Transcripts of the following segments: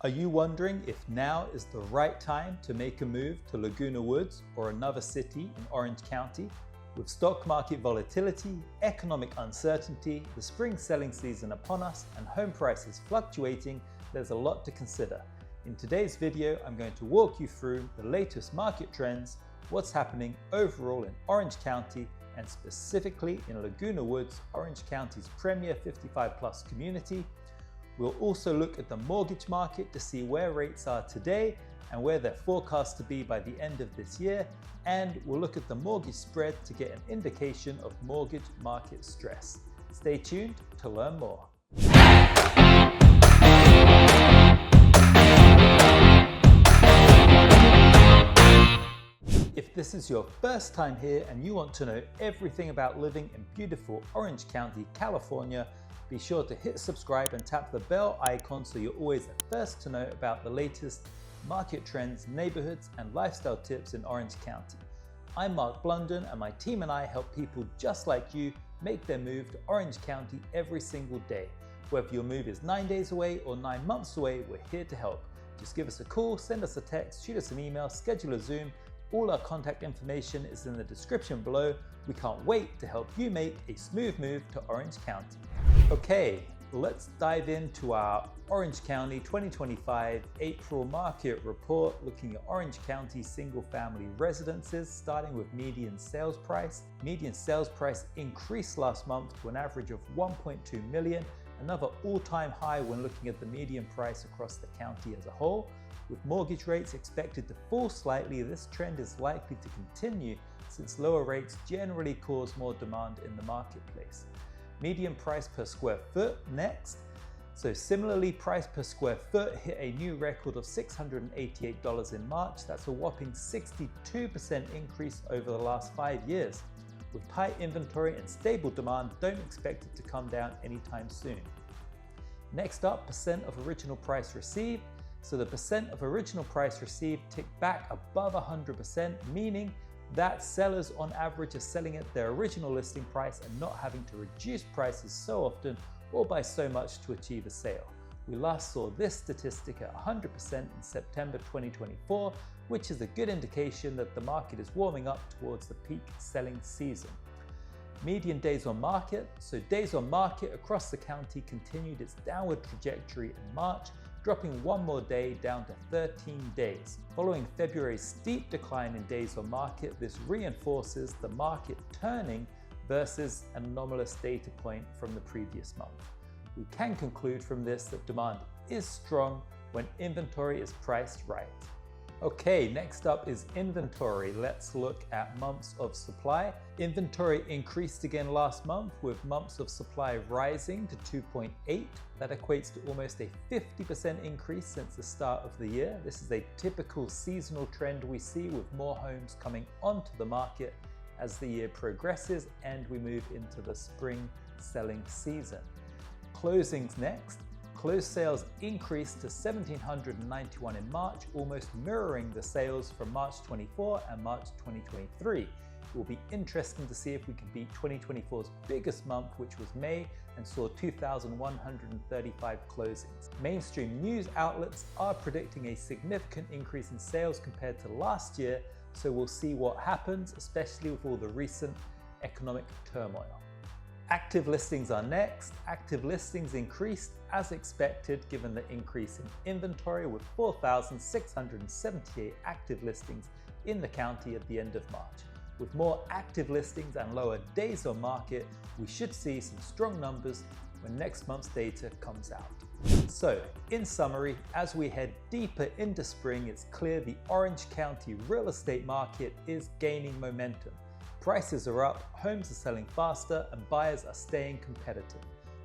Are you wondering if now is the right time to make a move to Laguna Woods or another city in Orange County? With stock market volatility, economic uncertainty, the spring selling season upon us, and home prices fluctuating, there's a lot to consider. In today's video, I'm going to walk you through the latest market trends, what's happening overall in Orange County, and specifically in Laguna Woods, Orange County's premier 55+ community. We'll also look at the mortgage market to see where rates are today and where they're forecast to be by the end of this year. And we'll look at the mortgage spread to get an indication of mortgage market stress. Stay tuned to learn more. If this is your first time here and you want to know everything about living in beautiful Orange County, California, be sure to hit subscribe and tap the bell icon so you're always the first to know about the latest market trends, neighborhoods, and lifestyle tips in Orange County. I'm Mark Blunden, and my team and I help people just like you make their move to Orange County every single day. Whether your move is 9 days away or 9 months away, we're here to help. Just give us a call, send us a text, shoot us an email, schedule a Zoom. All our contact information is in the description below. We can't wait to help you make a smooth move to Orange County. Okay, let's dive into our Orange County 2025 April market report, looking at Orange County single-family residences, starting with median sales price. Median sales price increased last month to an average of 1.2 million, another all-time high when looking at the median price across the county as a whole. With mortgage rates expected to fall slightly, this trend is likely to continue since lower rates generally cause more demand in the marketplace. Median price per square foot next. So similarly, price per square foot hit a new record of $688 in March. That's a whopping 62% increase over the last 5 years. With tight inventory and stable demand, don't expect it to come down anytime soon. Next up, percent of original price received. So the percent of original price received ticked back above 100%, meaning that sellers on average are selling at their original listing price and not having to reduce prices so often or by so much to achieve a sale. We last saw this statistic at 100% in September 2024, which is a good indication that the market is warming up towards the peak selling season. Median days on market. So days on market across the county continued its downward trajectory in March, dropping one more day down to 13 days. Following February's steep decline in days on market, this reinforces the market turning versus an anomalous data point from the previous month. We can conclude from this that demand is strong when inventory is priced right. Okay, next up is inventory. Let's look at months of supply. Inventory increased again last month, with months of supply rising to 2.8. That equates to almost a 50% increase since the start of the year. This is a typical seasonal trend we see, with more homes coming onto the market as the year progresses and we move into the spring selling season. Closings next. Closed sales increased to 1,791 in March, almost mirroring the sales from March 24 and March 2023. It will be interesting to see if we can beat 2024's biggest month, which was May, and saw 2,135 closings. Mainstream news outlets are predicting a significant increase in sales compared to last year, so we'll see what happens, especially with all the recent economic turmoil. Active listings are next. Active listings increased as expected given the increase in inventory, with 4,678 active listings in the county at the end of March. With more active listings and lower days on market, we should see some strong numbers when next month's data comes out. So, in summary, as we head deeper into spring, it's clear the Orange County real estate market is gaining momentum. Prices are up, homes are selling faster, and buyers are staying competitive.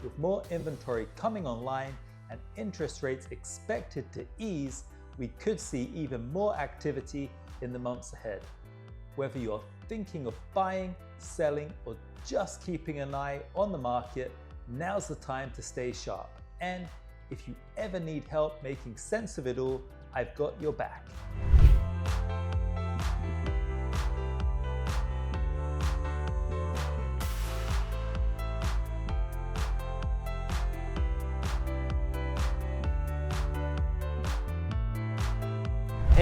With more inventory coming online and interest rates expected to ease, we could see even more activity in the months ahead. Whether you're thinking of buying, selling, or just keeping an eye on the market, now's the time to stay sharp. And if you ever need help making sense of it all, I've got your back.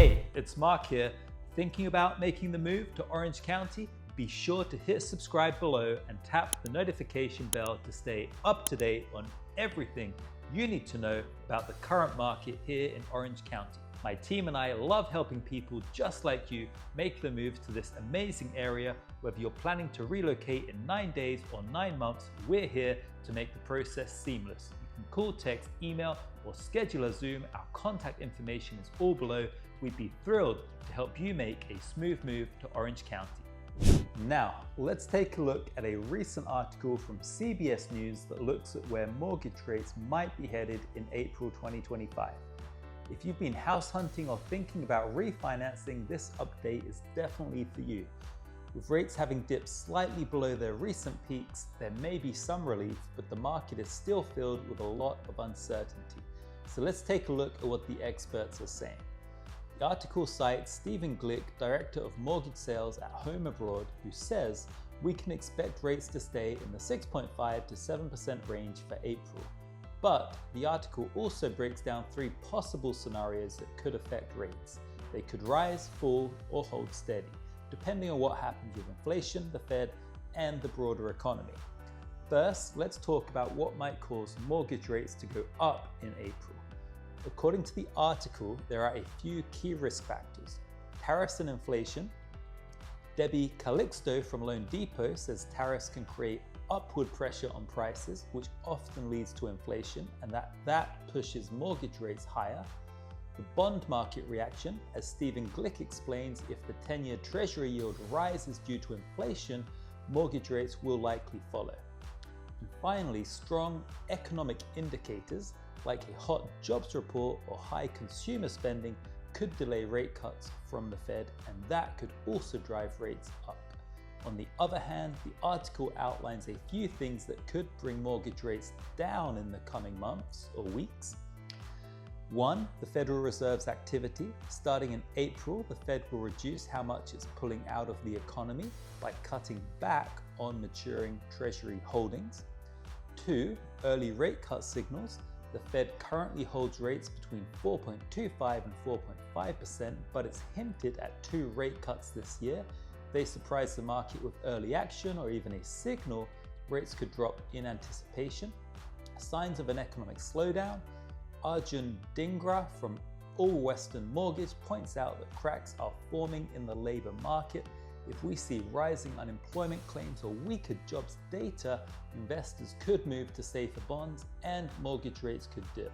Hey, it's Mark here. Thinking about making the move to Orange County? Be sure to hit subscribe below and tap the notification bell to stay up to date on everything you need to know about the current market here in Orange County. My team and I love helping people just like you make the move to this amazing area. Whether you're planning to relocate in 9 days or 9 months, we're here to make the process seamless. You can call, text, email, or schedule a Zoom. Our contact information is all below. We'd be thrilled to help you make a smooth move to Orange County. Now, let's take a look at a recent article from CBS News that looks at where mortgage rates might be headed in April 2025. If you've been house hunting or thinking about refinancing, this update is definitely for you. With rates having dipped slightly below their recent peaks, there may be some relief, but the market is still filled with a lot of uncertainty. So let's take a look at what the experts are saying. The article cites Stephen Glick, Director of Mortgage Sales at Home Abroad, who says we can expect rates to stay in the 6.5 to 7% range for April. But the article also breaks down 3 possible scenarios that could affect rates. They could rise, fall, or hold steady, depending on what happens with inflation, the Fed, and the broader economy. First, let's talk about what might cause mortgage rates to go up in April. According to the article, there are a few key risk factors: tariffs and inflation. Debbie Calixto from Loan Depot says tariffs can create upward pressure on prices, which often leads to inflation, and that pushes mortgage rates higher. The bond market reaction, as Stephen Glick explains, if the 10-year Treasury yield rises due to inflation, mortgage rates will likely follow. And finally, strong economic indicators like a hot jobs report or high consumer spending could delay rate cuts from the Fed, and that could also drive rates up. On the other hand, the article outlines a few things that could bring mortgage rates down in the coming months or weeks. 1. The Federal Reserve's activity. Starting in April, the Fed will reduce how much it's pulling out of the economy by cutting back on maturing Treasury holdings. 2. Early rate cut signals. The Fed currently holds rates between 4.25 and 4.5%, but it's hinted at 2 rate cuts this year. If they surprise the market with early action or even a signal, rates could drop in anticipation. Signs of an economic slowdown. Arjun Dhingra from All Western Mortgage points out that cracks are forming in the labor market. If we see rising unemployment claims or weaker jobs data, investors could move to safer bonds and mortgage rates could dip.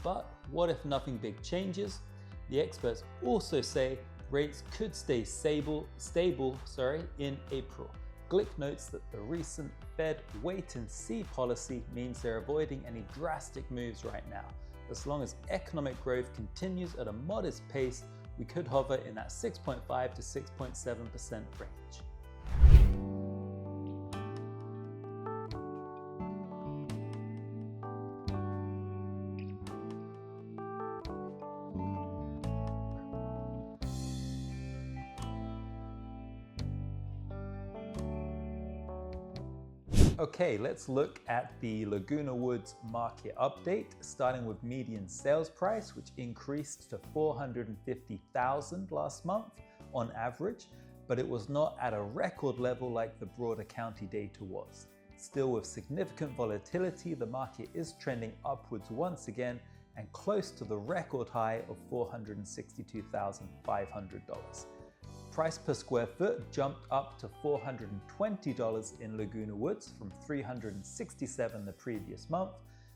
But what if nothing big changes? The experts also say rates could stay stable in April. Glick notes that the recent Fed wait-and-see policy means they're avoiding any drastic moves right now. As long as economic growth continues at a modest pace, we could hover in that 6.5 to 6.7% range. Okay, let's look at the Laguna Woods market update, starting with median sales price, which increased to $450,000 last month on average, but it was not at a record level like the broader county data was. Still, with significant volatility, the market is trending upwards once again and close to the record high of $462,500. Price per square foot jumped up to $420 in Laguna Woods from $367 the previous month,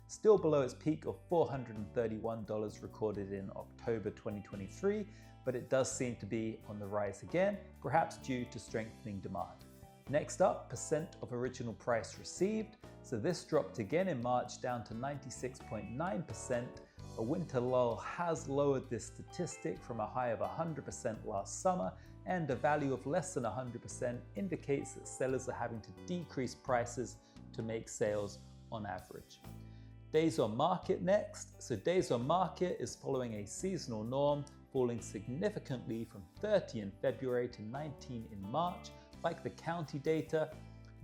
still below its peak of $431 recorded in October 2023, but it does seem to be on the rise again, perhaps due to strengthening demand. Next up, percent of original price received. So this dropped again in March down to 96.9%. A winter lull has lowered this statistic from a high of 100% last summer, and a value of less than 100% indicates that sellers are having to decrease prices to make sales on average. Days on market next. So days on market is following a seasonal norm, falling significantly from 30 in February to 19 in March. Like the county data,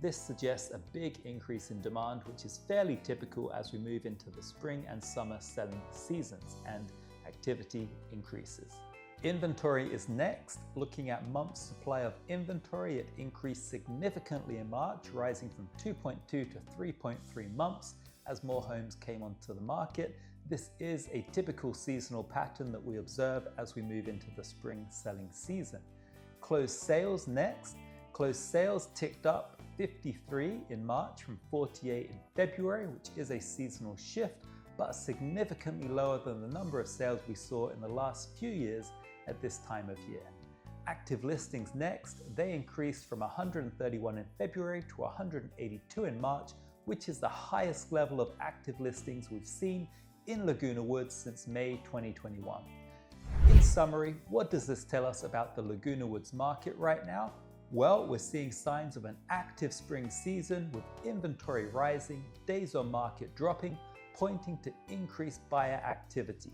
this suggests a big increase in demand, which is fairly typical as we move into the spring and summer selling seasons and activity increases. Inventory is next. Looking at months supply of inventory, it increased significantly in March, rising from 2.2 to 3.3 months as more homes came onto the market. This is a typical seasonal pattern that we observe as we move into the spring selling season. Closed sales next. Closed sales ticked up 53 in March from 48 in February, which is a seasonal shift, but significantly lower than the number of sales we saw in the last few years at this time of year. Active listings next. They increased from 131 in February to 182 in March, which is the highest level of active listings we've seen in Laguna Woods since May 2021. In summary, what does this tell us about the Laguna Woods market right now? Well, we're seeing signs of an active spring season with inventory rising, days on market dropping, pointing to increased buyer activity.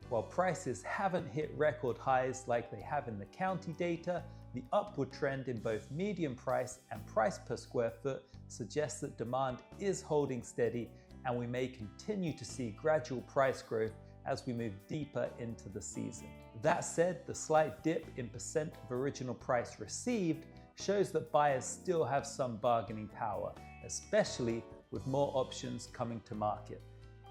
While prices haven't hit record highs like they have in the county data, the upward trend in both median price and price per square foot suggests that demand is holding steady, and we may continue to see gradual price growth as we move deeper into the season. That said, the slight dip in percent of original price received shows that buyers still have some bargaining power, especially with more options coming to market.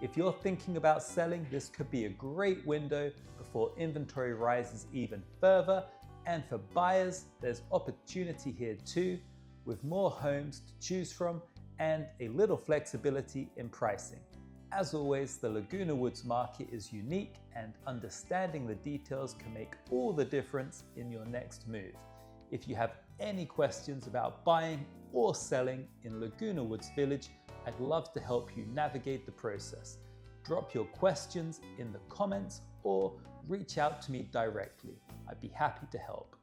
If you're thinking about selling, this could be a great window before inventory rises even further. And for buyers, there's opportunity here too, with more homes to choose from and a little flexibility in pricing. As always, the Laguna Woods market is unique, and understanding the details can make all the difference in your next move. If you have any questions about buying or selling in Laguna Woods Village, I'd love to help you navigate the process. Drop your questions in the comments or reach out to me directly. I'd be happy to help.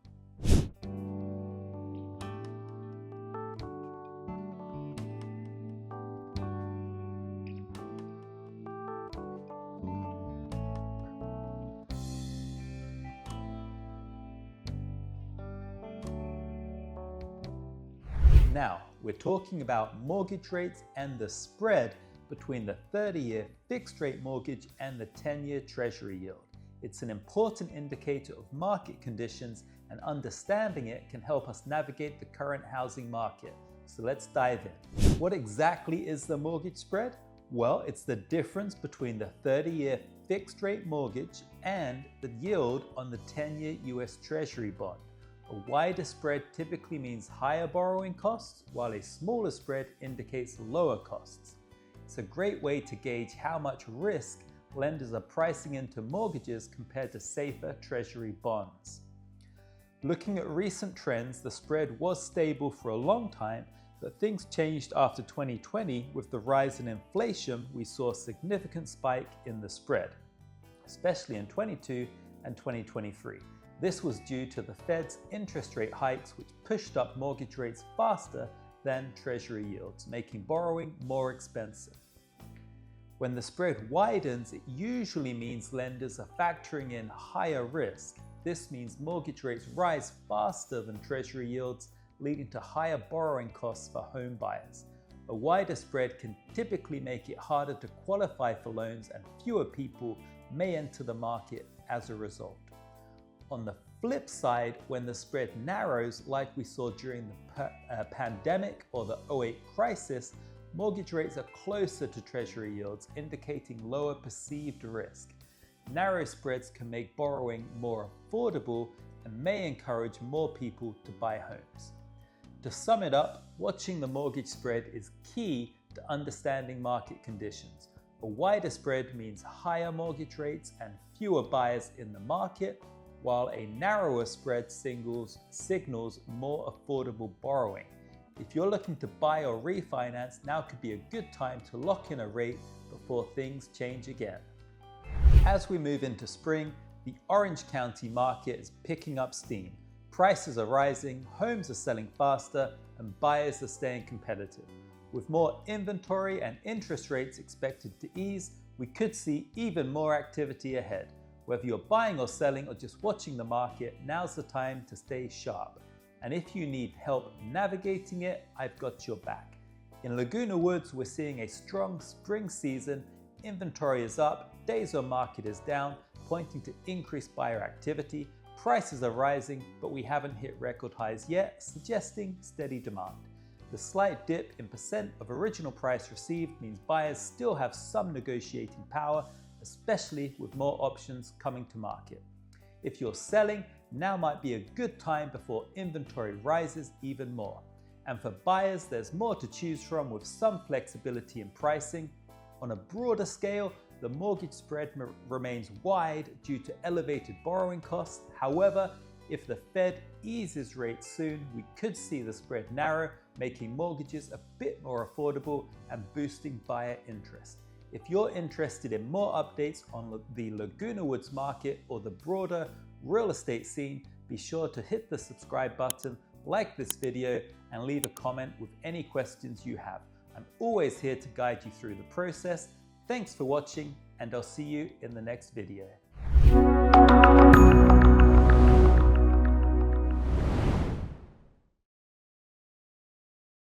Now, we're talking about mortgage rates and the spread between the 30-year fixed rate mortgage and the 10-year Treasury yield. It's an important indicator of market conditions, and understanding it can help us navigate the current housing market. So let's dive in. What exactly is the mortgage spread? Well, it's the difference between the 30-year fixed rate mortgage and the yield on the 10-year US Treasury bond. A wider spread typically means higher borrowing costs, while a smaller spread indicates lower costs. It's a great way to gauge how much risk lenders are pricing into mortgages compared to safer Treasury bonds. Looking at recent trends, the spread was stable for a long time, but things changed after 2020. With the rise in inflation, we saw a significant spike in the spread, especially in 2022 and 2023. This was due to the Fed's interest rate hikes, which pushed up mortgage rates faster than Treasury yields, making borrowing more expensive. When the spread widens, it usually means lenders are factoring in higher risk. This means mortgage rates rise faster than Treasury yields, leading to higher borrowing costs for home buyers. A wider spread can typically make it harder to qualify for loans, and fewer people may enter the market as a result. On the flip side, when the spread narrows, like we saw during the pandemic or the 2008 crisis, mortgage rates are closer to Treasury yields, indicating lower perceived risk. Narrow spreads can make borrowing more affordable and may encourage more people to buy homes. To sum it up, watching the mortgage spread is key to understanding market conditions. A wider spread means higher mortgage rates and fewer buyers in the market, while a narrower spread signals more affordable borrowing. If you're looking to buy or refinance, now could be a good time to lock in a rate before things change again. As we move into spring, the Orange County market is picking up steam. Prices are rising, homes are selling faster, and buyers are staying competitive. With more inventory and interest rates expected to ease, we could see even more activity ahead. Whether you're buying or selling or just watching the market, now's the time to stay sharp. And if you need help navigating it, I've got your back. In Laguna Woods, we're seeing a strong spring season. Inventory is up, days on market is down, pointing to increased buyer activity. Prices are rising, but we haven't hit record highs yet, suggesting steady demand. The slight dip in percent of original price received means buyers still have some negotiating power, especially with more options coming to market. If you're selling, now might be a good time before inventory rises even more. And for buyers, there's more to choose from with some flexibility in pricing. On a broader scale, the mortgage spread remains wide due to elevated borrowing costs. However, if the Fed eases rates soon, we could see the spread narrow, making mortgages a bit more affordable and boosting buyer interest. If you're interested in more updates on the Laguna Woods market or the broader real estate scene, be sure to hit the subscribe button, like this video, and leave a comment with any questions you have. I'm always here to guide you through the process. Thanks for watching, and I'll see you in the next video.